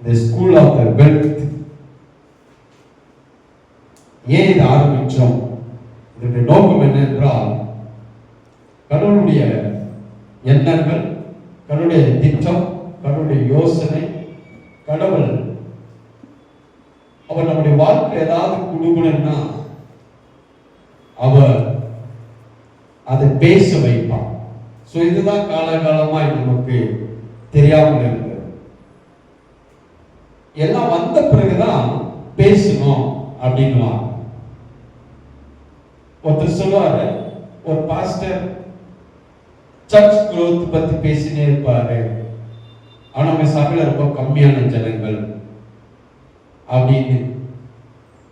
The school of the wealth. ஏன் இதை ஆரம்பிச்சோம்? இதனுடைய நோக்கம் என்ன என்றால், கடவுளுடைய எண்ணங்கள், கடவுளுடைய திட்டம், கடவுளுடைய யோசனை, கடவுள் அவர் நம்முடைய வாழ்க்கை ஏதாவது கொடுக்கணும்னா அவர் அதை பேச வைப்பான். ஸோ இதுதான் காலகாலமாய் நமக்கு தெரியாமல் இருந்தது. எல்லாம் வந்த பிறகுதான் பேசணும் அப்படின்னுவாங்க. ஒருத்தர் சொல்லுவாரு, ஒரு பாஸ்டர் சர்ச் growth பத்தி பேசினே இருப்பாரு, ஆனா நம்ம சபையில ரொம்ப கம்மியான ஜனங்கள் அப்படின்னு.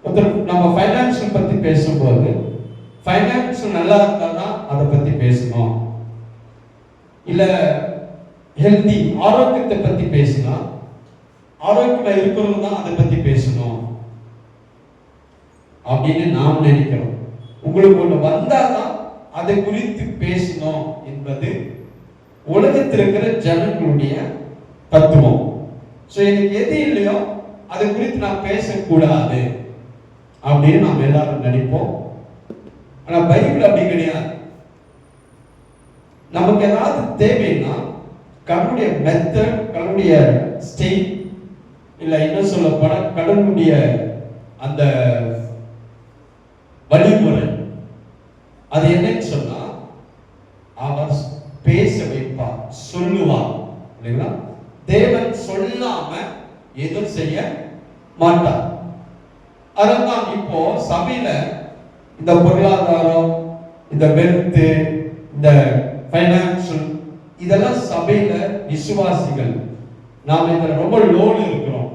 ஒருத்தர் நம்ம ஃபைனான்சியல் பத்தி பேசும்போது, ஃபைனான்சியல் நல்லா இருந்தாதான் அதை பத்தி பேசணும். இல்ல ஹெல்தி ஆரோக்கியத்தை பத்தி பேசினா, ஆரோக்கியமா இருக்கிறவங்க தான் அதை பத்தி பேசணும் அப்படின்னு நாம் நினைக்கிறோம். உங்களுக்கு ஒண்ணு வந்தாதான் அதை குறித்து பேசணும் என்பது உலகத்தில் இருக்கிற ஜனங்களுடைய தத்துவம். சோ எனக்கு எது இல்லையோ அதை குறித்து நான் பேசக்கூடாது அப்படின்னு நாம் எல்லாரும் நினைப்போம். ஆனா பைபிள் அப்படி கிடையாது. நமக்கு ஏதாவது தேவைன்னா கடவுளுடைய மெத்தட், கடவுளுடைய ஸ்டைல், இல்ல இன்னும் சொல்ல போன கடவுளுடைய அந்த வழிமுறை, அது என்னன்னு சொன்னா அவர் பேச வைப்பார், சொல்லுவார் இல்லைங்களா? தேவன் சொல்லாம எதுவும் செய்ய மாட்டார். அதான் இப்போ சபையில இந்த பொருளாதாரம், இந்த வெல்த், இந்த ஃபைனான்சியல், இதெல்லாம் சபையில விசுவாசிகள் நாம இதுல ரொம்ப லோடு இருக்கிறோம்.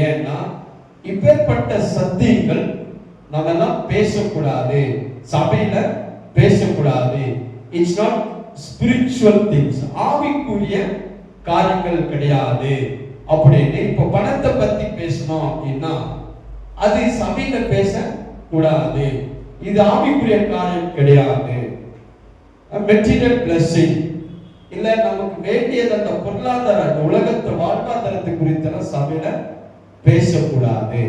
ஏன்னா இப்பேற்பட்ட சத்தியங்கள் நம்ம எல்லாம் பேசக்கூடாது, சபையில பேசக்கூடாது. இட்ஸ் நாட் ஸ்பிரிச்சுவல் திங்ஸ், ஆவிக்குரிய காரியங்கள் கிடையாது அப்படின்னு. இப்ப பணத்தை பத்தி பேசணும் அப்படின்னா அது சபையில பேச கூடாது, இது ஆவிக்குரிய காரியம் கிடையாது. மெட்டீரியல் பிளஸிங் இல்ல நமக்கு வேண்டியது அந்த பொருளாதார உலகத்து வாழ்வாதாரத்தை குறித்தெல்லாம் சபையில பேசக்கூடாது.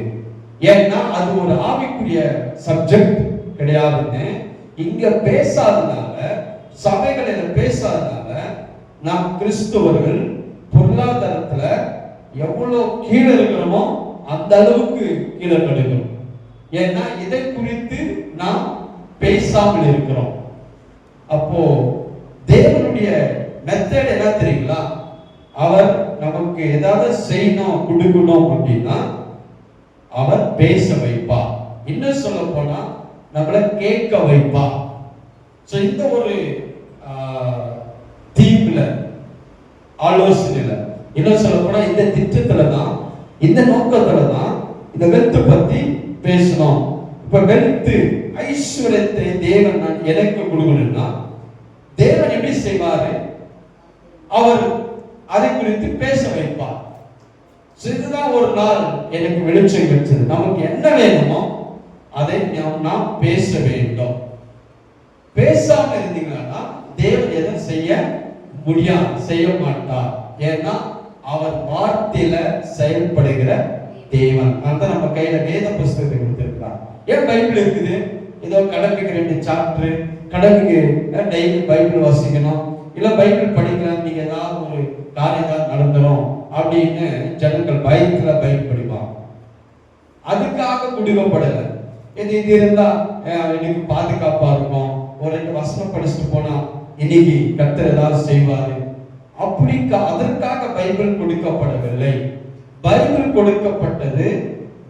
ஏன்னா அது ஒரு ஆவிக்குரிய சப்ஜெக்ட் கிடையாதுன்னு இங்க பேசாதனால, சபைகளில் பேசாதனால நாம் கிறிஸ்துவர்கள் பொருளாதாரத்துல எவ்வளவு கீழே இருக்கிறோமோ அந்த அளவுக்கு கீழே கிடைக்கிறோம். ஏன்னா இதை குறித்து நாம் பேசாமல் இருக்கிறோம். அப்போ தேவனுடைய மெத்தட் என்ன தெரியுங்களா? அவர் நமக்கு ஏதாவது செய்யணும், கொடுக்கணும் அப்படின்னா அவர் பேச வைப்பார். இன்னும் சொல்ல போனா நம்மள கேட்க வைப்பார். சோ இந்த ஒரு தீம்ல, ஆலோசனையில, இன்னும் சொல்ல போனா இந்த திட்டத்துல தான், இந்த நோக்கத்துல தான் இந்த வெல்த் பத்தி பேசணும். இப்ப வெல்த், ஐஸ்வர்யத்தை தேவன் எனக்கு கொடுக்கணும்னா தேவன் எப்படி செய்வாரு? அவர் அதை குறித்து பேச வைப்பார். இதுதான் ஒரு நாள் எனக்கு வெளிச்சம் கிடைச்சது. நமக்கு என்ன வேணுமோ அதை நாம் பேச வேண்டும். பேசாம இருந்தீங்கன்னா தேவன் எதை செய்ய முடியாது, செய்ய மாட்டார். ஏன்னா அவர் வார்த்தையில செயல்படுகிற தேவன். அதான் நம்ம கையில வேத புஸ்தகத்தை கொடுத்திருக்கிறார். ஏன் பைபிள் இருக்குது? ஏதோ கடமைக்கு 2 சாப்டர், கடமைக்கு டெய்லி பைபிள் வாசிக்கணும், இல்ல பைபிள் படிக்கலாம், நீங்க ஏதாவது ஒரு காரியம் நடந்துரும் அப்படின்னு ஜனங்கள் பயத்துல பைபிள் படிப்பாங்க. அதுக்காக கொடுக்கப்படல. இது இருந்தா எனக்கு பாதுகாப்பா இருக்கும், ஒரு 2 வசனம் படிச்சுட்டு போனா இன்னைக்கு கர்த்தர் ஏதாவது செய்வாரு அப்படி அதற்காக பைபிள் கொடுக்கப்படவில்லை. பைபிள் கொடுக்கப்பட்டது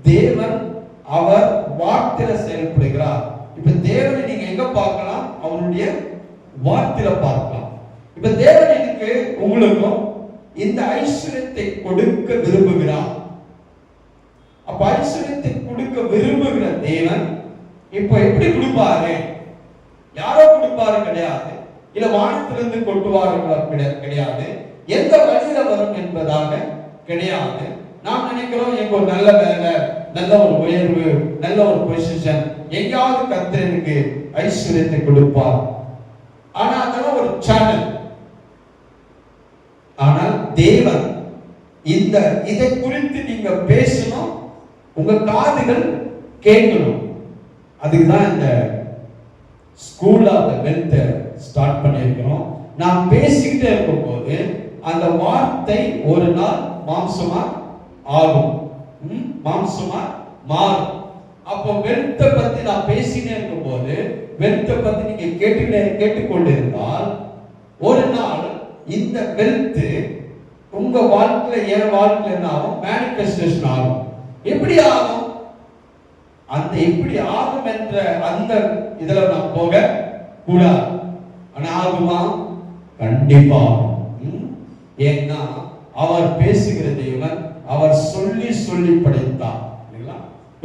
தேவன் அவர் வார்த்தையில செயல்படுகிறார். இப்ப தேவனை நீங்க எங்க பார்க்கலாம்? அவருடைய வார்த்தையில பார்க்கலாம். இப்ப தேவன் எனக்கு உங்களுக்கும் இந்த ஐஸ்வர்யத்தை கொடுக்க விரும்புகிறார். அப்ப ஐஸ்வர்யத்தை கொடுக்க விரும்புகிற தேவன் இப்ப எப்படி கொடுப்பாரு? யாரோ கொடுப்பாரு கிடையாது, இல்ல வானத்திலிருந்து கொட்டுவார்களா கிடையாது, எந்த வழியில வரும் என்பதாக கிடையாது. நாம் நினைக்கிறோம் எங்க ஒரு நல்ல வேலை, நல்ல ஒரு உயர்வு, நல்ல ஒரு பொசிஷன், எங்கேயாவது கர்த்தருக்கு ஐஸ்வர்யத்தை கொடுப்பார். ஆனா அதெல்லாம் ஒரு சேனல். ஆனால் தேவன் இதை குறித்து நீ நீங்க பேசணும், உங்க காதுகள் கேட்கணும். அதுக்குதான் இந்த school of the wealth start பண்ணியிருக்கிறோம். நான் பேசிக்கிட்டே இருக்கும் போது அந்த வார்த்தை ஒரு நாள் மாம்சமா ஆகும், மாம்சமா மாறும். அப்போ வெல்த்தை பத்தி நான் பேசினே இருக்கும் போது, வெல்த்தை பத்தி நீங்க கேட்டுக்கொண்டிருந்தால் ஒரு நாள் இந்த வெல்த் உங்க வாழ்க்கையில, என் வாழ்க்கையில என்ன ஆகும்? மேனிஃபெஸ்டேஷன் ஆகும். எப்படி ஆகும்? அந்த எப்படி ஆகும் என்ற அந்த இதுல நான் போக கூடாது. ஆனா ஆகுமா? கண்டிப்பா. ஏன்னா அவர் பேசுகிற தேவன், அவர் சொல்லி சொல்லி படைத்தார்.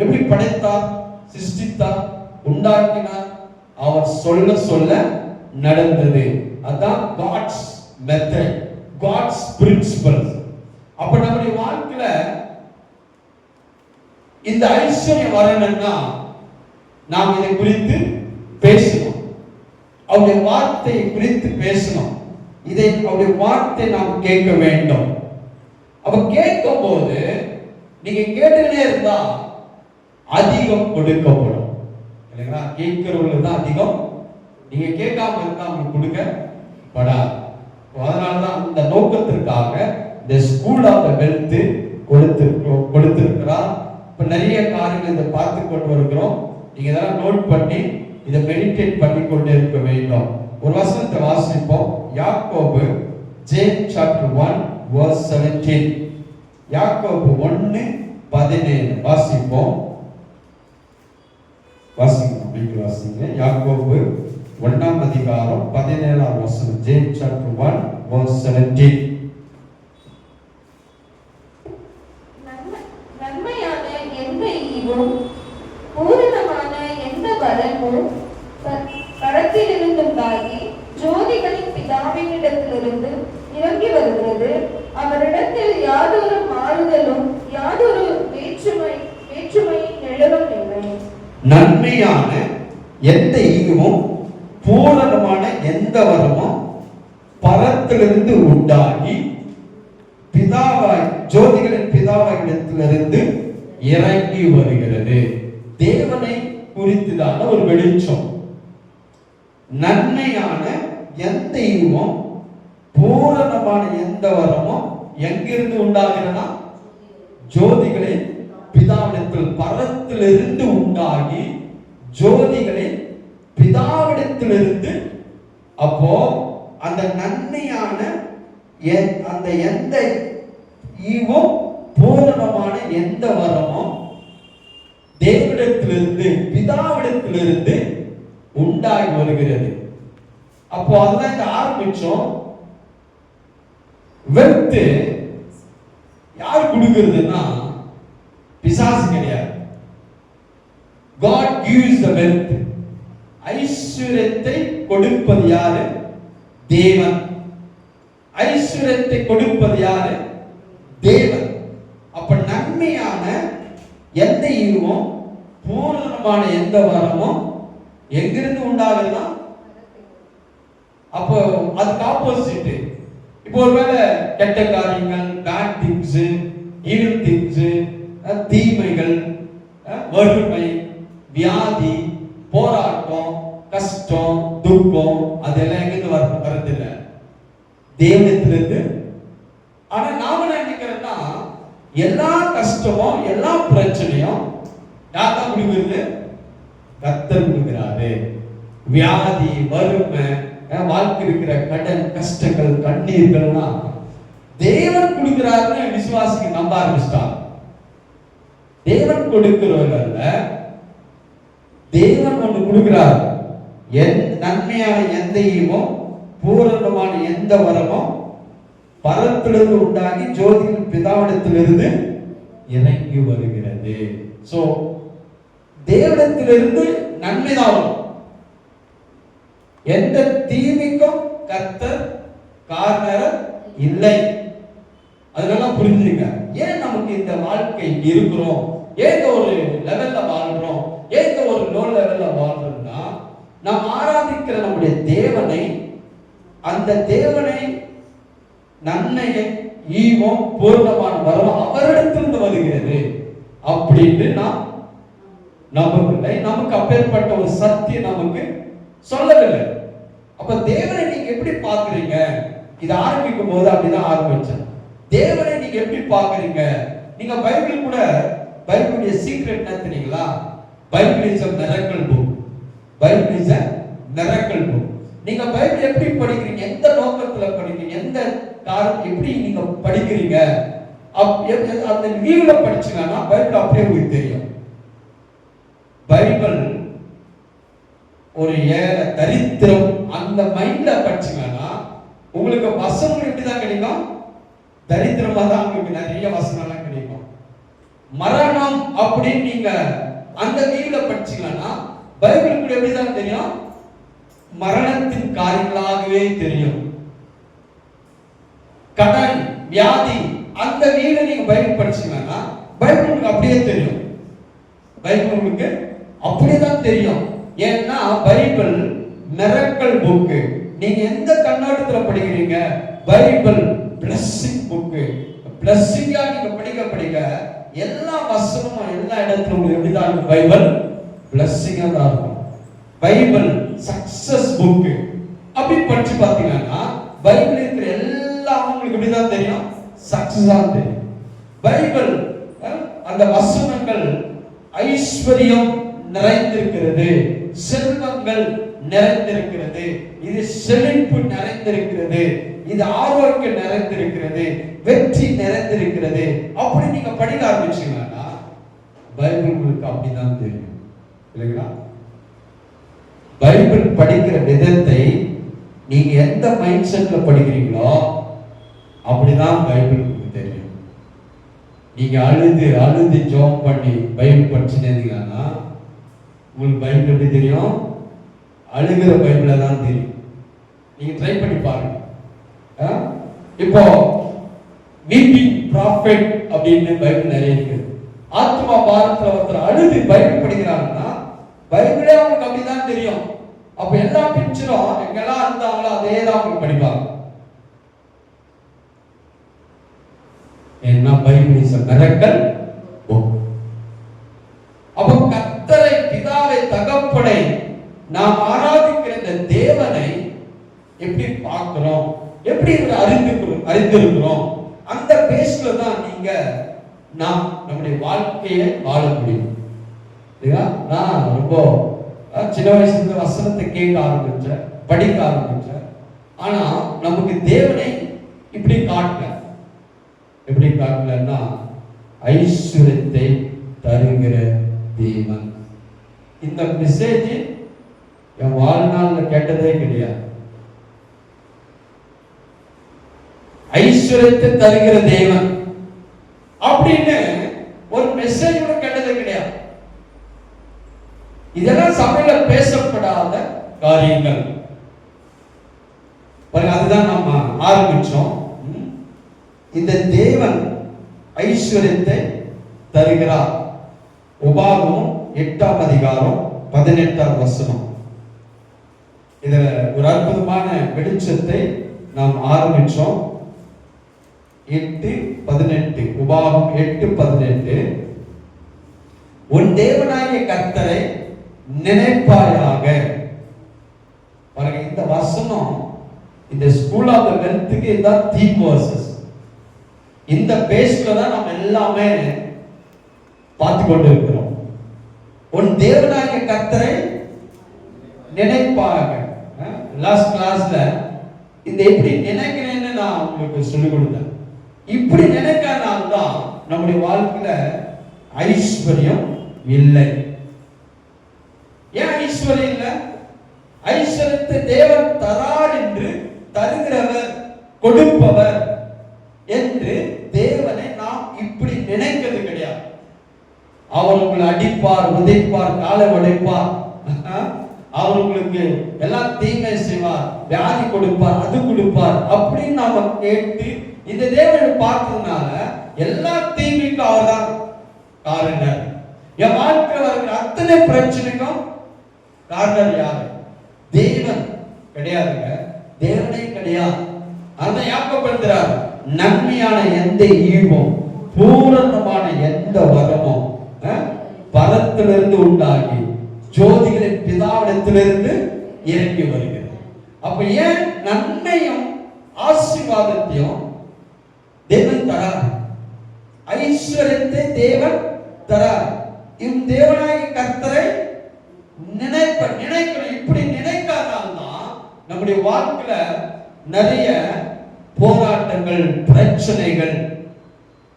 எப்படி படைத்தார்? சிருஷ்டித்தார், உண்டாக்கினார். அவர் சொல்ல சொல்ல நடந்தது. அதான் காட்ஸ் மெத்தட், காட்ஸ் பிரின்சிபல்ஸ். அப்ப நம்முடைய வாழ்க்கையில இந்த ஐஸ்வர்யம் வரணும்னா நாம் இதை குறித்து பேசணும், அவருடைய வார்த்தையை குறித்து பேசணும். இதை அவருடைய வார்த்தை நாம் கேட்க வேண்டும். அப்ப கேட்கும் போது நீங்க கேட்டுக்கிட்டே இருந்தா அதிகம் கொடுக்கப்படும் இல்லைங்களா? கேட்கிறவங்களுக்கு தான் அதிகம், நீங்க கேட்காம இருந்தா உங்களுக்கு கொடுக்கப்படாது. அதனாலதான் அந்த நோக்கத்திற்காக இந்த ஸ்கூல் ஆஃப் த வெல்த் கொடுத்திருக்கிறார். இப்ப நிறைய காரியங்கள் இதை பார்த்து கொண்டு வருகிறோம். நீங்க இதெல்லாம் நோட் பண்ணி இதை மெடிடேட் பண்ணி கொண்டே இருக்க வேண்டும். ஒரு வசனத்தை வாசிப்போம். யாக்கோபு ஜேம்ஸ் சாப்டர் 1 verse 17. யாக்கோபு 1:17 வாசிப்போம். வாசிங்க. யாக்கோபு 1ஆம் அதிகாரம் 17ஆம் வசனம். James chapter 1 verse 17. நன்மையான எந்த ஈவும் பூரணமான எந்த வரமும் பரத்திலிருந்துண்டாகி ஜோதிகளின் பிதாவினிடத்திலிருந்து இறங்கி வருகிறது. அவரிடத்தில் யாதொரு மாறுதலும் யாதொரு வேற்றுமையின் நிழலும் இல்லை. நன்மையான எந்த ஈவும் பூரணமான எந்த வரமும் பரத்திலிருந்து உண்டாகி பிதாவாய் ஜோதிகளின் பிதாவாயிடத்திலிருந்து இறங்கி வருகிறது. தேவனை குறித்துதான ஒரு வெளிச்சம். நன்மையான எந்த ஈவும் பூரணமான எந்த வரமும் எங்கிருந்து உண்டாகிறதா? ஜோதிகளின் பிதாவிடத்தில், பரத்திலிருந்து உண்டாகி ஜோதிகளின் பிதாவிடத்திலிருந்து. அப்போ அந்த நன்மையான அந்த எந்த ஈவும் பூரணமான எந்த வரமும் தேவனிடத்திலிருந்து, பிதாவிடத்திலிருந்து உண்டாகி வருகிறது. அப்போ அதுதான் இந்த ஆரம்பிச்சோம். வெல்த் யார் கொடுக்கிறதுன்னா பிசாசு கிடையாது. God gives the wealth. ஐஸ்வரியத்தை கொடுப்பது யாரு? தேவன். ஐஸ்வரியத்தை கொடுப்பது யாரு? தேவன். அப்ப நன்மையான எந்த ஈவும் பூரணமான எந்த வரமும் எங்கிருந்து உண்டாகுதுன்னா, அப்போ அதுக்கு ஆப்போசிட். இப்போ ஒருவேளை கெட்ட காரியங்கள், பேட் திங்ஸ், ஈவில் திங்ஸ், தீமைகள், வறுமை, வியாதி, போராட்டம், கஷ்டம், துக்கம், அதெல்லாம் எங்கிருந்து வரதில்லை? தேவனிடத்திலிருந்து. ஆனா நாம என்ன நினைக்கிறோம்னா, எல்லா கஷ்டமும் எல்லா பிரச்சனையும் யார் தான் கொடுக்கிறது? கர்த்தர் கொடுக்கிறாரு. வியாதி, வறுமை, வாழ்க்கை இருக்கிற கடன், கஷ்டங்கள், கண்ணீர்கள்லாம் தேவன் கொடுக்கிறாருன்னு விசுவாசிக்கு நம்ப ஆரம்பிச்சிட்டாங்க. தேவன் கொடுக்கிறவர்கள தேவன் ஒன்று கொடுக்கிறார். நன்மையான எந்த ஈவும் பூரணமான எந்த வரமும் பரத்திலிருந்து உண்டாகி ஜோதியின் பிதாவிடத்திலிருந்து இறங்கி வருகிறது. சோ தேவனிடத்திலிருந்து நன்மைதான் வரும். எந்த தீமைக்கும் கர்த்தர் காரணர் இல்லை. அதனால புரிஞ்சுங்க. ஏன் நமக்கு இந்த வாழ்க்கை இருக்கிறோம், ஏன் ஒரு லெவல்ல வாழ்றோம், ஏன் ஒரு லோ லெவல்ல வாழ்றோம்னா, நாம் ஆராதிக்கிற நம்முடைய தேவனை, அந்த தேவனை நன்மையை ஈவும் பூர்ணமான வரும் அவரிடத்திலிருந்து வருகிறது. அப்படின்னு நாம் நம்பவில்லை. நமக்கு அப்பேற்பட்ட ஒரு சத்தியம் நமக்கு சொல்லவில்லை. அப்ப தேவனை நீங்க எப்படி பாக்குறீங்க? இது ஆரம்பிக்கும் போது அப்படிதான் ஆரம்பிச்சேன். தேவனை நீங்க எப்படி பாக்குறீங்க? நீங்க பைபிள் கூட, பைபிளுடைய சீக்ரெட் என்ன தெரியுங்களா? Bible is a miracle book. Bible is a miracle book. நீங்க பைபிள் எப்படி படிக்கிறீங்க? எந்த நோக்கத்துல படிக்கிறீங்க? எந்த காரணம் எப்படி நீங்க படிக்கிறீங்க? அந்த வியூல படிச்சீங்கன்னா பைபிள் அப்படியே உங்களுக்கு தெரியும். பைபிள் ஒரு ஏழை தரித்திரம் அந்த மைண்ட்ல படிச்சீங்கன்னா உங்களுக்கு வசனம் எப்படிதான் கிடைக்கும்? தரித்திரமா தான் உங்களுக்கு நிறைய வசனம்லாம் கிடைக்கும். மரணம் அப்படின்னு நீங்க அந்த வியூல படிச்சீங்கன்னா பைபிள் கூட எப்படிதான் தெரியும்? மரணத்தின் காரியங்களாகவே தெரியும். கடன், வியாதி அந்த வீட நீங்க பைபிள் படிச்சீங்கன்னா பைபிள் உங்களுக்கு அப்படியே தெரியும். பைபிள் உங்களுக்கு அப்படியே தான் தெரியும். ஏன்னா பைபிள் மிரக்கல் புக். நீங்க எந்த கண்ணோட்டத்துல படிக்கிறீங்க? Bible blessing book. பிளஸிங்கா நீங்க படிக்க எல்லா வசனமும் எல்லா இடத்துல உங்களுக்கு எப்படிதான் இருக்கும்? பைபிள் பிளஸிங்கா தான் இருக்கும். Bible success book. அப்படி படிச்சு பாத்தீங்கன்னா பைபிள் இருக்கிற எல்லாம் உங்களுக்கு எப்படிதான் தெரியும்? சக்சஸா தெரியும். பைபிள் அந்த வசனங்கள் ஐஸ்வர்யம் நிறைந்திருக்கிறது, செல்வங்கள் நிறைந்திருக்கிறது, இது செழிப்பு நிறைந்திருக்கிறது, இது ஆரோக்கியம் நிறைந்திருக்கிறது, வெற்றி நிறைந்திருக்கிறது. அப்படி நீங்க படிக்க ஆரம்பிச்சீங்கன்னா பைபிள் உங்களுக்கு அப்படிதான் தெரியும் இல்லைங்களா? பைபிள் படிக்கிற விதத்தை நீங்க எந்த மைண்ட் செட்ல படிக்கிறீங்களோ அப்படிதான் பைபிள் உங்களுக்கு தெரியும். நீங்க அழுது ஜெபம் பண்ணி பைபிள் படிச்சுனீங்கன்னா உங்களுக்கு பைபிள் எப்படி தெரியும்? அழுகிற பைபிள தான் தெரியும். நீங்க ட்ரை பண்ணி பாருங்க. இப்போ வீப்பிங் ப்ராஃபெட் அப்படின்னு பைபிள் நிறைய இருக்கு. ஆத்மா பாரத்துல ஒருத்தர் அழுது பைபிள் படிக்கிறாங்கன்னா பைபிளே அவங்களுக்கு அப்படிதான் தெரியும். அப்ப எல்லா பிக்சரும் எங்கெல்லாம் இருந்தாங்களோ அதே தான் அவங்க படிப்பாங்க. ஏன்னா Bible is a miracle book. அப்ப கர்த்தரை, பிதாவை, தகப்பனை நாம் ஆராதிக்கிற இந்த தேவனை எப்படி பார்க்கிறோம், எப்படி அறிந்திருக்கிறோம், அந்த பேஸ்ல தான் நீங்க நாம் நம்முடைய வாழ்க்கையை வாழ முடியும். நான் ரொம்ப சின்ன வயசுல வசனத்தை கேட்க ஆரம்பிச்சேன், படிக்க ஆரம்பிச்சேன். ஆனா நமக்கு தேவனை இப்படி காட்டல. எப்படி காட்டலன்னா ஐஸ்வர்யத்தை தருகிற தேவன். இந்த மெசேஜ் என் வாழ்நாள்ல கேட்டதே கிடையாது. ஐஸ்வர்யத்தை தருகிற தேவன் அப்படின்னு ஒரு மெசேஜ் கூட கேட்டதே கிடையாது. இதெல்லாம் சபையில பேசப்படாத காரியங்கள். அதுதான் நம்ம ஆரம்பிச்சோம். இந்த தேவன் ஐஸ்வர்யத்தை தருகிறார். உபாகமம் 8ஆம் அதிகாரம் 18ஆம் வசனம். இதுல ஒரு அற்புதமான வெளிச்சத்தை நாம் ஆரம்பிச்சோம். 8:18 உபாகமம் 8:18 உன் தேவனாகிய கர்த்தரை நினைப்பாயாக. பாருங்க, இந்த வசனம் இந்த ஸ்கூல் ஆஃப் தி வெல்த்க்கு இதான் தீம் வெர்சஸ். இந்த பேஸ்ல தான் நம்ம எல்லாமே பார்த்து கொண்டு இருக்கிறோம். உன் தேவனாகிய கர்த்தரை நினைப்பாக. லாஸ்ட் கிளாஸ்ல இந்த எப்படி நினைக்கிறேன்னு நான் உங்களுக்கு சொல்லிக் கொடுத்தேன். இப்படி நினைக்காதான் நம்முடைய வாழ்க்கையில ஐஸ்வர்யம் இல்லை. ஏன் ஐஸ்வர்யம் இல்லை? ஐஸ்வர்யத்தை தேவன் தரார் என்று, தருகிறவர், கொடுப்பவர் என்று தேவனை நாம் இப்படி நினைக்கிறது கிடையாது. அவர் உங்களை அடிப்பார், உதைப்பார், காலை உடைப்பார், அவர் உங்களுக்கு எல்லாம் தீமை செய்வார், வியாதி கொடுப்பார், அது கொடுப்பார் அப்படின்னு நாம கேட்டு இந்த தேவனை பார்த்ததுனால எல்லா தீமைக்கும் அவர் தான் காரணர். என் வாழ்க்கையில் இருக்கிற அத்தனை பிரச்சனைக்கும் காரணர் யாரு? தேவன் கிடையாதுங்க. தேவனே கிடையாது. அதை யாக்கப்படுத்துறார். நன்மையான எந்த ஈவும், பூரணமான எந்த வரமும் கேள்வி வருகிறது. அப்ப ஏன் நன்மையும் ஆசீர்வாதத்தையும் தேவன் தரார், ஐஸ்வர்யத்தை தேவன் தரார். தேவனாகிய கர்த்தரை நினைக்கணும். இப்படி நினைக்காதான் நம்முடைய வாழ்க்கையில நிறைய போராட்டங்கள், பிரச்சனைகள்.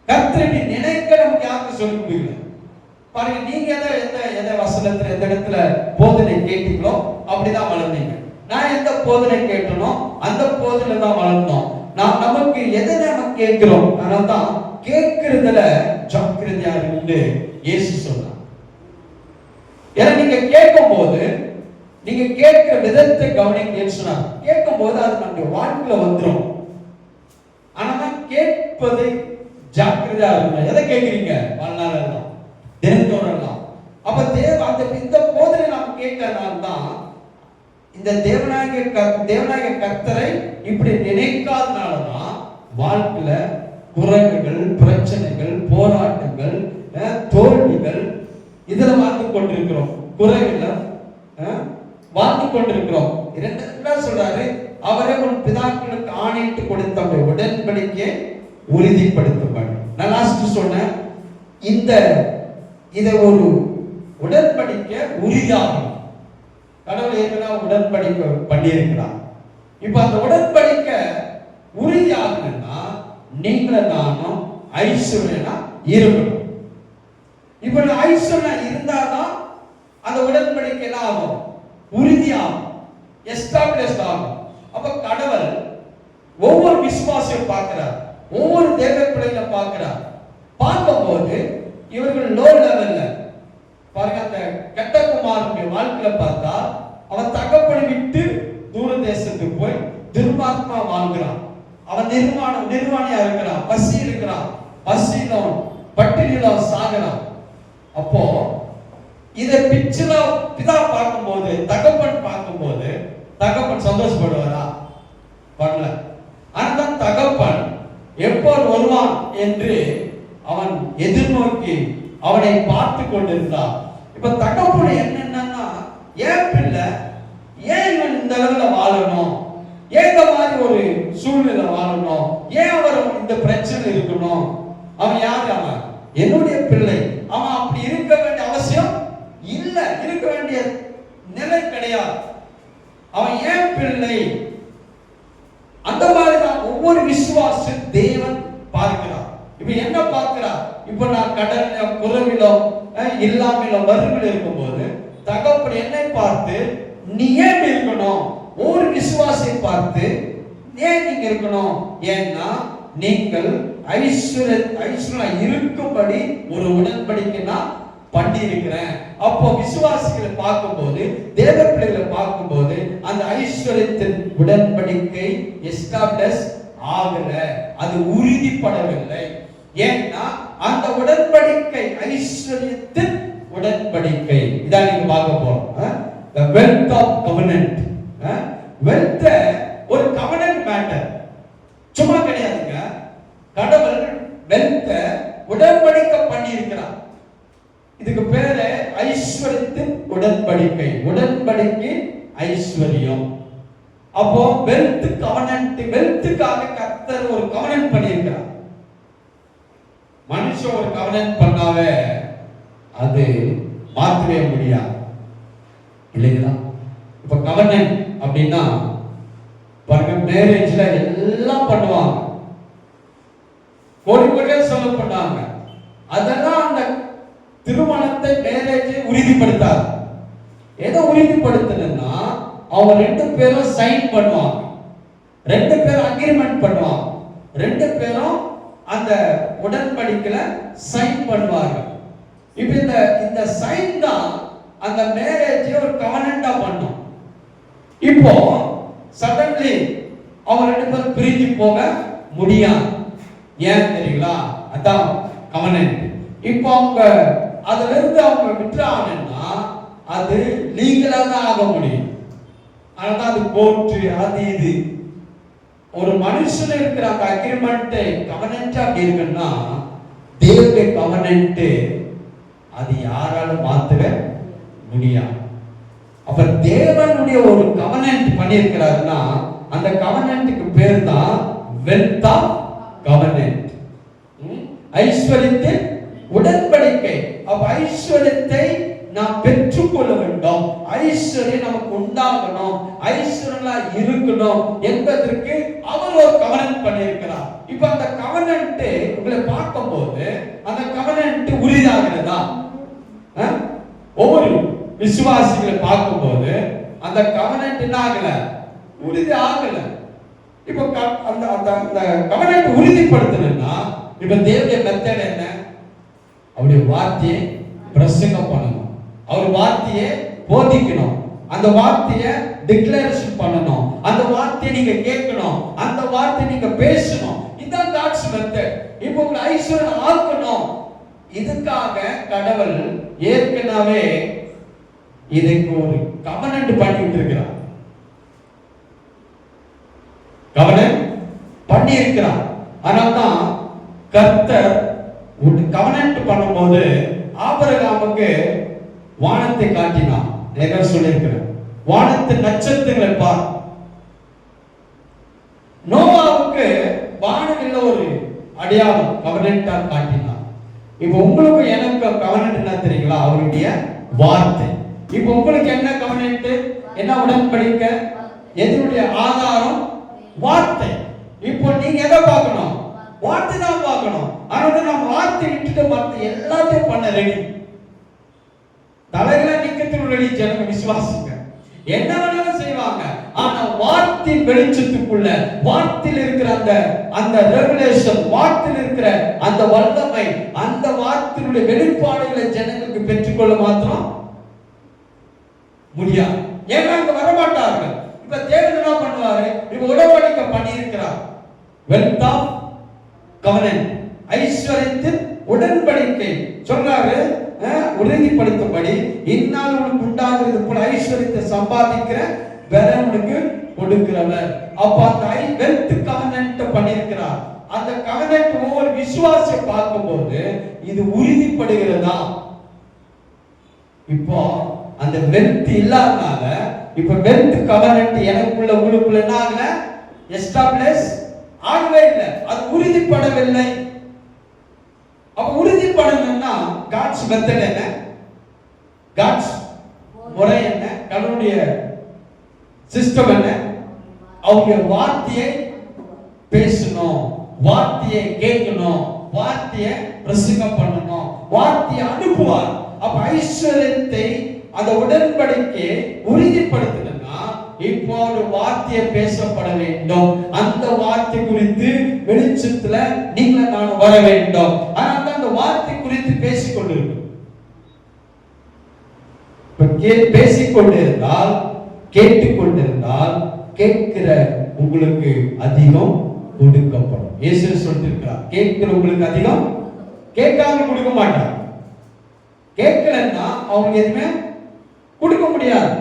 கர்த்தரை நினைக்க நமக்கு யாருக்கு சொல்லி கொடுக்கல. பாருங்க, நீங்க எந்த வசனத்துல எந்த இடத்துல போதனை கேட்டீங்களோ அப்படிதான் வளர்ந்தீங்க. நான் எந்த போதனை கேட்டனோ அந்த போதனை தான் வளர்ந்தோம். நமக்கு எதை நம்ம கேட்கிறோம், அதனால்தான் கேட்கிறதுல ஜாக்கிரதையா இருந்து இயேசு சொன்னார். ஏன்னா நீங்க கேட்கும் போது, நீங்க கேட்கிற விதத்தை கவனிங்கன்னு சொன்னார். கேட்கும் போது அது நம்முடைய வாழ்க்கையில வந்துடும். ஆனா கேட்பதை ஜாக்கிரதையா இருக்கணும். எதை கேட்கிறீங்க? வாழ்நாளெல்லாம், தினத்தோறெல்லாம். அப்ப இந்த போதனை நாம் கேட்கறதுனால்தான் இந்த தேவனாகிய கர்த்தரை இப்படி நினைக்காதனாலதான் வாழ்க்கையில குறைகள், பிரச்சனைகள், போராட்டங்கள், தோல்விகள் இதுல வாழ்ந்து கொண்டிருக்கிறோம். குறைகளை வாழ்ந்து கொண்டிருக்கிறோம். இரண்டு சொல்றாரு, அவரே உன் பிதாக்களுக்கு ஆணையிட்டு கொடுத்த உடன்படிக்கையை உறுதிப்படுத்தும். நான் லாஸ்ட் சொன்னேன், இதை ஒரு உடன்படிக்கை உறுதியாகும். கடவுள் ஏற்கனவே உடன்படிக்கை பண்ணியிருக்கிறார். இப்ப அந்த உடன்படிக்கை உறுதியாகணும்னா நீங்களும் நானும் ஐஸ்வர்யனா இருக்கணும். இப்ப ஐஸ்வர்யம் இருந்தாதான் அந்த உடன்படிக்கை என்ன ஆகும்? உறுதியாகும், எஸ்டாப்ளிஷ் ஆகும். அப்ப கடவுள் ஒவ்வொரு விசுவாசியும் பார்க்கிறார், ஒவ்வொரு தேவ பிள்ளைகளை பார்க்கிறார். பார்க்கும்போது இவர்கள் லோ லெவல்ல பாருங்க, அந்த கெட்ட குமாரனுடைய வாழ்க்கையில பார்த்தா அவன் தகப்பனை விட்டு தூர தேசத்துக்கு போய் துர்மாத்மா வாழ்கிறான். அவன் நிர்வாணியா இருக்கிறான், பசி இருக்கிறான், பசியிலும் பட்டினியிலும் சாகிறான். அப்போ இதை பிதா பார்க்கும்போது, தகப்பன் பார்க்கும்போது தகப்பன் சந்தோஷப்படுவாரா? பண்ணல. ஆனா தகப்பன் எப்போ வருவான் என்று அவன் எதிர்நோக்கி அவனை பார்த்து கொண்டிருந்தான். இப்ப தகப்பன் என்னன்னா, ஏன் பிள்ளை ஏன் இவன் இந்த அளவுல வாழணும், ஏன் இந்த மாதிரி ஒரு சூழ்நிலை வாழணும், ஏன் அவர் இந்த பிரச்சனை இருக்கணும்? அவன் யாரு? அவன் என்னுடைய பிள்ளை. அவன் அப்படி இருக்க வேண்டிய அவசியம் இல்ல, இருக்க வேண்டிய நிலை கிடையாது. அவன் ஏன் பிள்ளை? அந்த மாதிரிதான் ஒவ்வொரு விசுவாசி தேவன் பார்க்கிறார். இப்ப என்ன பார்க்கிறார்? இப்ப நான் கடல்ல, குறவிலோ, இல்லாமலோ, வறுமையில இருக்கும்போது தகப்பன் என்னை பார்த்து நீ ஏன் இருக்கணும்? ஒரு விசுவாசியை பார்த்து ஏன் நீங்க இருக்கணும்? ஏன்னா நீங்கள் ஐஸ்வர்யா இருக்கும்படி ஒரு உடன்படிக்கை நான் பண்ணி இருக்கிறேன். அப்போ விசுவாசிகளை பார்க்கும்போது, தேவ பிள்ளைகளை பார்க்கும்போது அந்த ஐஸ்வர்யத்தின் உடன்படிக்கை எஸ்டாப்ளிஷ் ஆகல, அது உறுதிப்படவில்லை. ஏன்னா அந்த உடன்படிக்கை ஐஸ்வர்யத்தின் உடன்படிக்கை. இதான் நீங்க பார்க்க போறோம். The wealth of covenant. wealth ஒரு covenant matter, சும்மா கிடையாதுங்க. கடவுள் wealth உடன்படிக்கை பண்ணி இருக்கிறார். இதுக்கு பேரு ஐஸ்வர்யத்தின் உடன்படிக்கை. உடன்படிக்கை ஐஸ்வர்யம். அப்போ wealth covenant, wealthக்காக கர்த்தர் ஒரு covenant பண்ணி இருக்கிறார். மனுஷன் ஒரு கவர்னன்ட் பண்ணாவே அது மாற்றவே முடியாது, இல்லைங்களா? இப்ப கவர்னன்ட் அப்படின்னா பாருங்க, மேரேஜ்ல எல்லாம் பண்ணுவாங்க, கோடி கோடியா செலவு பண்ணாங்க. அதெல்லாம் அந்த திருமணத்தை, மேரேஜை உறுதிப்படுத்தாது. எதை உறுதிப்படுத்தணும்னா அவங்க ரெண்டு பேரும் சைன் பண்ணுவாங்க, ரெண்டு பேரும் அக்ரிமெண்ட் பண்ணுவாங்க, ரெண்டு பேரும் அந்த உடன்படிக்கையில சைன் பண்ணுவாங்க. இப்ப இந்த சைன் தான் அந்த மேரேஜ் ஒரு கவர்னண்டா பண்ணும். இப்போ சடன்லி அவங்க ரெண்டு பேரும் பிரிஞ்சு போக முடியாது. ஏன் தெரியுங்களா? அதான் கவர்னன்ட். இப்போ அவங்க அதுல இருந்து அவங்க விட்டுறாங்கன்னா அது லீகலா தான் ஆக முடியும். ஆனா அது கோர்ட்டு, அது இது. ஒரு மனுஷன் இருக்கிற அந்த அக்ரிமெண்ட் கவர்னன்ட் அப்படி இருக்குன்னா, தேவனுடைய கவர்னன்ட் அது யாராலும் மாத்தவே முடியாது. அப்ப தேவனுடைய ஒரு கவனன்ட் பண்ணியிருக்கிறாருன்னா அந்த கவனன்ட்டுக்கு பேர் தான் வெல்த் ஆஃப் கவனன்ட், ஐஸ்வர்யத்தின் உடன்படிக்கை. அப்ப ஐஸ்வர்யத்தை நாம் பெற்றுக்கொள்ள வேண்டும், ஐஸ்வர்யம் நமக்கு உண்டாகணும், ஐஸ்வர்யா இருக்கணும் என்பதற்கு அவர் ஒரு கவனன்ட் பண்ணியிருக்கிறார். இப்ப அந்த கவனன்ட் உங்களை பார்க்கும்போது அந்த கவனன்ட் உறுதியாகிறதா? ஒவ்வொரு விசுவாசிகளை பார்க்கும்போது அந்த கவனன்ட் என்ன ஆகல? உறுதி ஆகல. இப்ப அந்த அந்த கவனன்ட் உறுதிப்படுத்தணும்னா இப்ப தேவனுடைய மெத்தட் என்ன? அவருடைய வார்த்தையை பிரசங்கம் பண்ணணும், அவர் வார்த்தையை போதிக்கணும், அந்த வார்த்தையை டிக்ளரேஷன் பண்ணணும், அந்த வார்த்தையை நீங்க கேட்கணும், அந்த வார்த்தையை நீங்க பேசணும். இதுதான் காட்ஸ் மெத்தட். இப்போ உங்களை ஐஸ்வர்யம் ஆக்கணும். இதுக்காக கடவுள் ஏற்கனவே இதுக்கு ஒரு கவனன்ட் பண்ணிட்டு இருக்கிறார், கவனன்ட் பண்ணி இருக்கிறார். அதனால்தான் கர்த்தர் கவனன்ட் பண்ணும்போது ஆபிரகாமுக்கு வானத்தை காட்டினார். நேரம் சொல்லியிருக்கிறேன், வானத்து நட்சத்திரங்களை பார். நோவாவுக்கு வானவில்ல ஒரு அடையாளம் கவனன்ட்டா காட்டினார். இப்போ உங்களுக்கு எனக்கு கவனன்ட் என்ன தெரியுங்களா? அவருடைய வார்த்தை. இப்போ உங்களுக்கு என்ன கவனன்ட், என்ன உடன்படிக்கை, எதனுடைய ஆதாரம்? வார்த்தை. இப்போ நீங்க எதை பார்க்கணும்? வார்த்தை தான் பார்க்கணும். ஆனா நம்ம வார்த்தை விட்டுட்டு மற்ற எல்லாத்தையும் பண்ண ரெடி, தலைகளை நிக்கத்தில் ரெடி. ஜனங்க விசுவாசிங்க என்ன வேணாலும் செய்வாங்க, ஆனா வார்த்தை வெளிச்சத்துக்குள்ள, வார்த்தையில் இருக்கிற அந்த அந்த ரெவலேஷன், வார்த்தையில் இருக்கிற அந்த வல்லமை, அந்த வார்த்தையுடைய வெளிப்பாடுகளை ஜனங்களுக்கு பெற்றுக்கொள்ள மாத்திரம் முடியாது. ஏன்னா அங்க வரமாட்டார்கள். இப்ப தேவன் என்ன பண்ணுவாரு? இப்ப உடன்படிக்கை பண்ணி இருக்கிறார், வெல்த் ஆஃப் கவனன்ட், ஐஸ்வர்யத்தின் உடன்படிக்கை சொல்றாரு. உறுதிப்படுத்தும்படி இந்நாள் உனக்கு உண்டாகிறது போல ஐஸ்வர்யத்தை சம்பாதிக்கிற பெறவனுக்கு கொடுக்கிறவர். அப்ப அந்த வெல்த் கவனன்ட் பண்ணியிருக்கிறார். அந்த கவனன்ட் ஒவ்வொரு விசுவாசியை பார்க்கும்போது இது உறுதிப்படுகிறதா? இப்போ அந்த வெல்த் இல்லாதனால இப்ப வெல்த் கவனன்ட் எனக்குள்ள உங்களுக்குள்ள என்ன ஆகல? எஸ்டாப்ளிஷ் ஆகவே இல்லை, அது உறுதிப்படவில்லை. அப்ப உறுதிப்படணும்னா காட்ஸ் மெத்தட் என்ன? காட்ஸ் முறை என்ன? கடவுளுடைய சிஸ்டம் என்ன? அவங்க வார்த்தையை பேசணும், வார்த்தையை கேட்கணும், வார்த்தையை பிரசங்கம் பண்ணணும், வார்த்தையை அனுப்புவார். அப்ப ஐஸ்வர்யத்தை அந்த உடன்படிக்கை உறுதிப்படுத்தணும்னா இப்போ ஒரு வார்த்தையை பேசப்பட வேண்டும். அந்த வார்த்தை குறித்து வெளிச்சத்துல நீங்க நான் வர வேண்டும். ஆனால் அந்த வார்த்தை குறித்து பேசிக்கொண்டிருக்கும். பேசிக்கொண்டிருந்தால், கேட்டுக்கொண்டிருந்தால், கேட்கிற உங்களுக்கு அதிகம் கொடுக்கப்படும். இயேசு சொல்லிருக்கிறார், கேட்கிற உங்களுக்கு அதிகம், கேட்காம கொடுக்க மாட்டார். கேட்கலன்னா அவங்க எதுவுமே கொடுக்க முடியாது.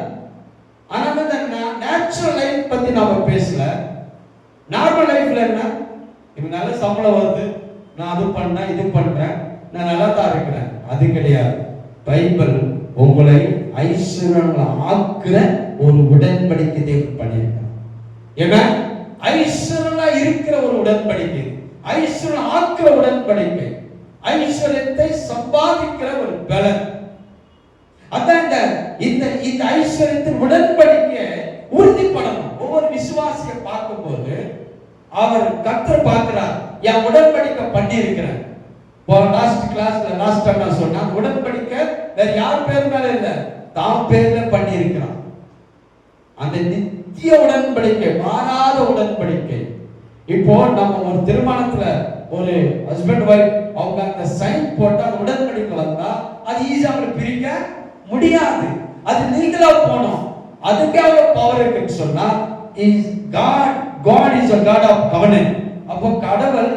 ஆனா நேச்சுரல் லைஃப் பத்தி நாம பேசல. நார்மல் லைஃப்ல என்ன? எனக்கு நல்ல சம்பளம் வருது, நான் அது பண்ணேன், இது பண்றேன், நான் நல்லா தான் இருக்கிறேன், அது கிடையாது. பைபிள் உங்களை ஐஸ்வர்யங்களை ஆக்குற ஒரு உடன்படிக்கை தேவன் பண்ணியிருக்கார். ஏன்னா ஐஸ்வர்யா இருக்கிற ஒரு உடன்படிக்கை, ஐஸ்வர்யம் ஆக்குற உடன்படிக்கை, ஐஸ்வர்யத்தை சம்பாதிக்கிற ஒரு பலன். அதான் இந்த ஐஸ்வர்யத்தின் உடன்படிக்கை உறுதிப்படணும். ஒவ்வொரு விசுவாசியை பார்க்கும்போது அவர் கர்த்தர் பார்க்கிறார், என் உடன்படிக்கை பண்ணி இருக்கிறேன். லாஸ்ட் கிளாஸ்ல லாஸ்ட் டைம் நான் சொன்னா உடன்படிக்கை வேற யார் பேர் மேல இல்ல, தாம் பேர்ல பண்ணி இருக்கிறான். அந்த நித்திய உடன்படிக்கை, மாறாத உடன்படிக்கை. இப்போ நம்ம ஒரு திருமணத்துல ஒரு ஹஸ்பண்ட் வைஃப் அவங்க அந்த சைன் போட்டா அந்த உடன்படிக்கை வந்தா அது ஈஸியா அவங்களை பிரிக்க முடியாது. அது லீகலா போனோம். அதுக்கு அவ்வளவு பவர் இருக்குன்னு சொன்னா is God, God is a God of covenant. அப்போ கடவுள்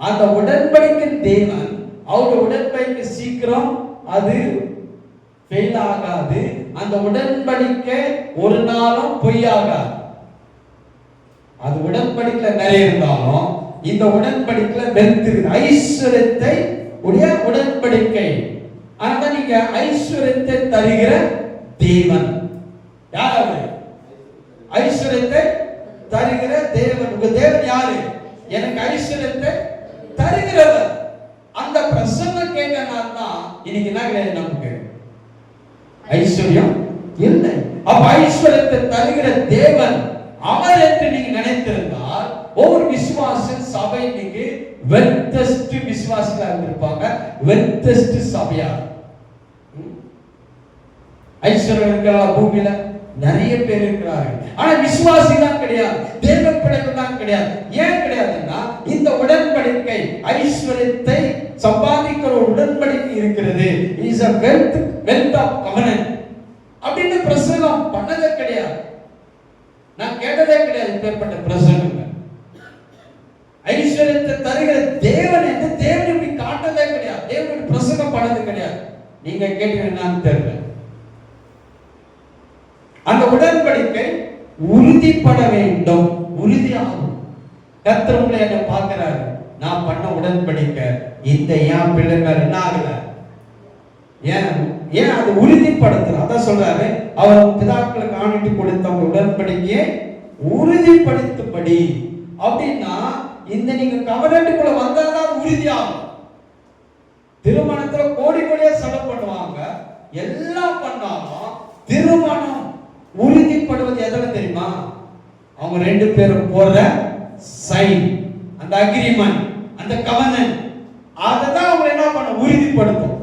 அந்த உடன்படிக்கை தேவன், அவருடைய உடன்படிக்கை சீக்கிரம் அது ஃபெயில் ஆகாது. அந்த உடன்படிக்கை ஒரு நாளும் பொய்யாகாது. அது உடன்படிக்கையில நிறைய இருந்தாலும் இந்த உடன்படிக்கையில வெல்த், ஐஸ்வர்யத்தை உடைய உடன்படிக்கை. ஆனா நீங்க ஐஸ்வர்யத்தை தருகிற தேவன், யார் அவரு? ஐஸ்வர்யத்தை தருகிற தேவன். உங்க தேவன் யாரு? எனக்கு ஐஸ்வர்யத்தை தருகிறவர். அந்த பிரசன்னம் கேட்கனா இன்னைக்கு என்ன கிடையாது, நமக்கு ஐஸ்வர்யம் இல்லை. அப்ப ஐஸ்வர்யத்தை தருகிற தேவன் அவர் என்று நீங்க நினைத்திருந்தால் ஒவ்வொரு விசுவாசன் சபை இன்னைக்கு வெல்தஸ்ட் விசுவாசிகளா இருந்திருப்பாங்க. வெல்தஸ்ட் சபையா ஐஸ்வர்யம் இருக்கிற பூமியில நிறைய பேர் இருக்கிறார்கள். ஆனா விசுவாசி தான் கிடையாது, தேவ பிள்ளைகள் தான் கிடையாது. ஏன் கிடையாதுன்னா இந்த உடன்படிக்கை ஐஸ்வர்யத்தை சம்பாதிக்கிற உடன்படிக்கை இருக்கிறது. Is a wealth of covenant அப்படின்னு பிரசங்கம் பண்ணதே கிடையாது. நான் கேட்டதே கிடையாது இப்பேற்பட்ட பிரசங்கம். ஐஸ்வர்யத்தை தருகிற தேவன் என்று தேவன் இப்படி காட்டதே கிடையாது. தேவன் பிரசங்கம் பண்ணது கிடையாது. நீங்க கேட்டீங்கன்னு தெரியல. அந்த உடன்படிக்கை உறுதிப்பட வேண்டும், உறுதியாகும். கர்த்தர் உங்களை என்ன பார்க்கிறாரு, நான் பண்ண உடன்படிக்கை இந்த என் பிள்ளைகள் என்ன ஆகல, ஏன் அது உறுதிப்படுத்துற. அதான் சொல்றாரு, அவர் பிதாக்களுக்கு ஆணையிட்டு கொடுத்த உடன்படிக்கையை உறுதிப்படுத்தும்படி. அப்படின்னா இந்த நீங்க கவர்னட்டுக்குள்ள வந்தாதான் உறுதியாகும். திருமணத்துல கோடி கோடியா செலவு பண்ணுவாங்க, எல்லாம் பண்ணாலும் திருமணம் உறுதிப்படுவது எதுல தெரியுமா? அவங்க ரெண்டு பேரும் போடுற சைன், அந்த அக்ரிமெண்ட், அந்த கவர்னன்ட், அததான் அவங்க என்ன பண்ண உறுதிப்படுத்தும்.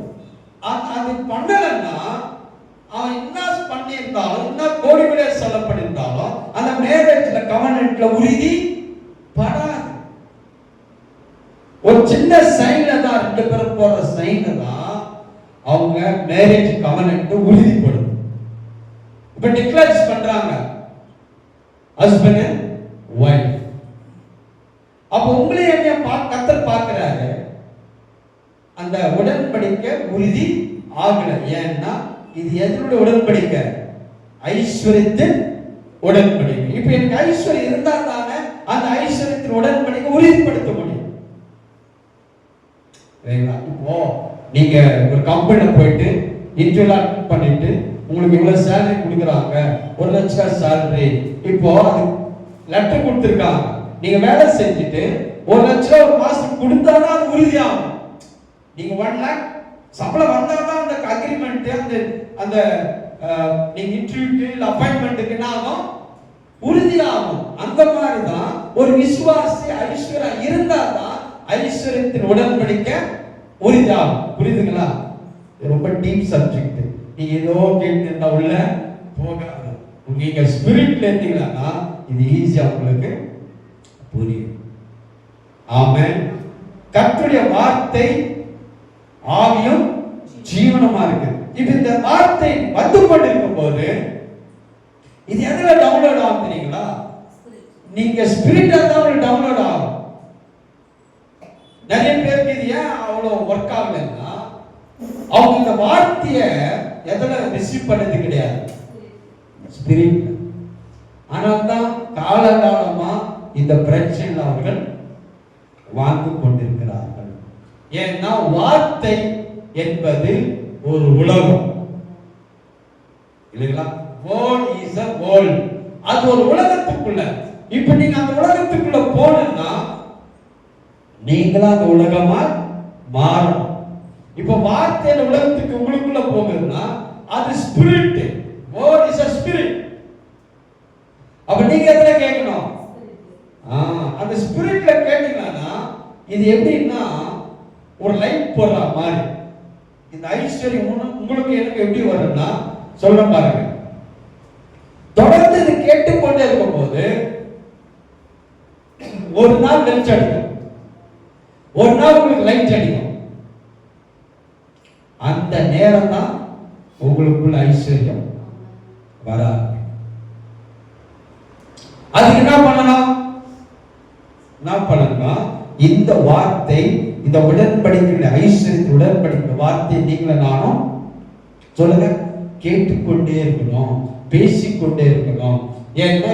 அது பண்ணலன்னா அவன் என்ன பண்ணியிருந்தாலும், என்ன கோடி கோடியா செலவு பண்ணியிருந்தாலும் அந்த மேரேஜ்ல கவர்னன்ட்ல உறுதி படாது. ஒரு சின்ன சைன்ல தான், ரெண்டு பேரும் போடுற சைன்ல தான் அவங்க மேரேஜ் கவர்னன்ட் உறுதிப்படும். இப்ப டிக்ளேர்ஸ் பண்றாங்க ஹஸ்பண்ட் அண்ட் வைஃப். அப்ப உங்களை என்ன கர்த்தர் பார்க்கிறாரு, அந்த உடன்படிக்கை உறுதி ஆகல. ஏன்னா இது எதனுடைய உடன்படிக்கை? ஐஸ்வர்யத்தின் உடன்படிக்கை. இப்ப எனக்கு ஐஸ்வர்யம் இருந்தா தானே அந்த ஐஸ்வர்யத்தின் உடன்படிக்கை உறுதிப்படுத்த முடியும். இப்போ நீங்க ஒரு கம்பெனில போயிட்டு இன்டர்வியூ அட்டெண்ட் பண்ணிட்டு உங்களுக்கு இவ்வளவு சேலரி கொடுக்குறாங்க, 1 லட்சம் சேலரி, இப்போ அது லெட்டர் கொடுத்துருக்காங்க, நீங்க வேலை செஞ்சுட்டு 1 லட்சம் ஒரு மாசத்துக்கு கொடுத்தாதான் அது உறுதியாகும். நீங்க 1 லேக் சம்பளம் வந்தாதான் அந்த அக்ரிமெண்ட், அந்த நீங்க இன்டர்வியூக்கு இல்ல அப்பாயின்மெண்ட்டுக்கு என்ன ஆகும், உறுதியாகும். அந்த மாதிரிதான் ஒரு விசுவாசி ஐஸ்வர்யம் இருந்தாதான் ஐஸ்வர்யத்தின் உடன்படிக்கை உறுதியாகும். புரியுதுங்களா? ரொம்ப டீப் சப்ஜெக்ட். நீங்க ஏதோ கேட்டு உள்ள போகாது. நீங்க ஸ்பிரிட்ல இருந்தீங்கன்னா இது ஈஸியா உங்களுக்கு புரியும். ஆமென். கர்த்தருடைய வார்த்தை ஆவியும் ஜீவனமா இருக்கு. இப்ப இந்த வார்த்தை வந்து கொண்டிருக்கும் போது இது எதுல டவுன்லோட் ஆகும் தெரியுங்களா? நீங்க ஸ்பிரிட்டா தான் டவுன்லோட் ஆகும். நிறைய பேருக்கு இது ஏன் அவ்வளவு ஒர்க் ஆகலைன்னா அவங்க இந்த வார்த்தையை எதுல ரிசீவ் பண்ணது கிடையாது, ஸ்பிரிட். ஆனால் தான் காலகாலமா இந்த பிரச்சனை அவர்கள் வாழ்ந்து கொண்டிருக்கிறார்கள். ஏன்னா வார்த்தை என்பது ஒரு உலகம் இல்லைங்களா? Word is a world. அது ஒரு உலகத்துக்குள்ள. இப்ப நீங்க அந்த உலகத்துக்குள்ள போனா நீங்களா அந்த உலகமா மாறணும். இப்ப வார்த்தையில உலகத்துக்கு உங்களுக்குள்ள போகுதுன்னா அது spirit. Word is a spirit. அப்ப நீங்க எதுல கேட்கணும்? அந்த ஸ்பிரிட்ல கேட்டீங்கன்னா இது எப்படின்னா ஒரு லைட் போடுற மாதிரி. இந்த ஐஸ்வர்யம் உங்களுக்கு எனக்கு எப்படி வரும்னா சொல்ற பாருங்க. தொடர்ந்து இது கேட்டுக்கொண்டே இருக்கும் போது ஒரு நாள் வெளிச்சம் அடிக்கும், ஒரு நாள் உங்களுக்கு லைட் அடிக்கும். அந்த நேரம் தான் உங்களுக்குள்ள ஐஸ்வர்யம் வராது. அதுக்கு என்ன பண்ணணும்? இந்த வார்த்தை, இந்த உடன்படிக்கை ஐஸ்வர்யத்தின் உடன்படிக்கை வார்த்தை நீங்கள நானும் சொல்லுங்க கேட்டுக்கொண்டே இருக்கணும், பேசிக்கொண்டே இருக்கணும். ஏன்னா